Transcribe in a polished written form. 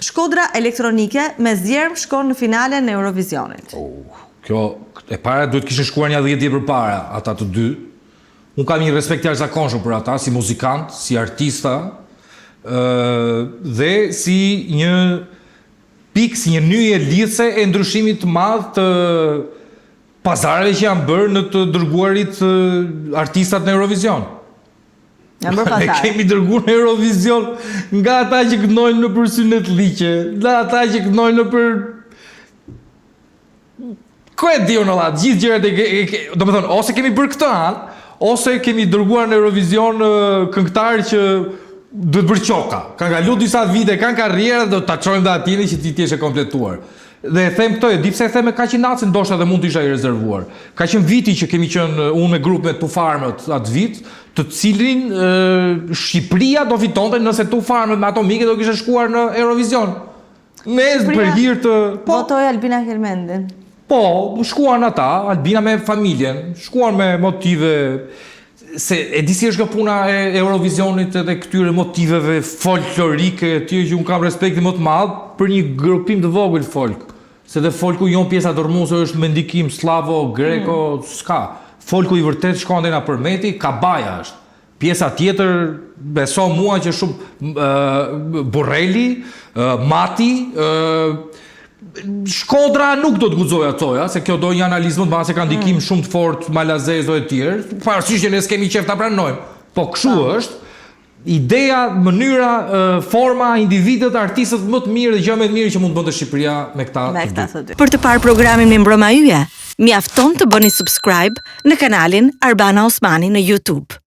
Shkodra elektronike me zjerm shkon në finale në Eurovisionit. Kjo e para duhet kishin shkuar një 10 ditë përpara ata të dy. Unë kam një respekt jashtëzakonshëm për ata, si muzikant, si artista, dhe si një pikë, si një nyje lidhse e ndryshimit të madh të pazareve që janë bërë në të dërguarit artistat në Eurovision. Ne kemi dërguar në Eurovision nga ata që këndojnë në për synet liqe, nga ata që këndojnë në për... Ko e di unë Allah, gjithë gjërat do me thonë, ose kemi bërë këtë anë, ose kemi dërguar në Eurovision këngëtarë që duhet bërë qoka. Kanë kalu disa vite, kanë karrierë, do ta çojmë dhe atini që ti t'jeshe kompletuar. Dhe e them këto, di pse e them me kaq inacin, ndoshta dhe mund të isha i rezervuar. Ka qenë viti që kemi qenë unë me grup me Tufarmët atë vit, të cilin Shqipëria do fitonte nëse Tufarmët me ato mike do kishe shkuar në Eurovision. Me për hir të... Votoi Albina Kelmendin. Po, shkuan ata, Albina me familjen, shkuan me motive, se e di si është nga puna e Eurovisionit edhe këtyre motiveve folklorike, që unë kam respekti më të madh për një grupim të vogël folk. Se dhe folku jon pjesa dormuese është me ndikim slavo, greko, s'ka. Folku i vërtet shkon deri na Përmeti, Kabaja është. Pjesa tjetër, beso mua që shumë Borrelli, Mati, Shkodra nuk do të guxoj atoja, se kjo do një analizë më të madhe se ka ndikim shumë të fortë Malazezo e tjerë, parasysh që ne s'kemi qef ta pranojmë. Po kështu është. Ideja, mënyra, forma, individët, artistët më të mirë dhe gjë më të mirë që mund të bënte Shqipëria me këta të dy. Për të parë programin me Mbrëma Yje, mjafton të bëni subscribe në kanalin Arbana Osmani në YouTube.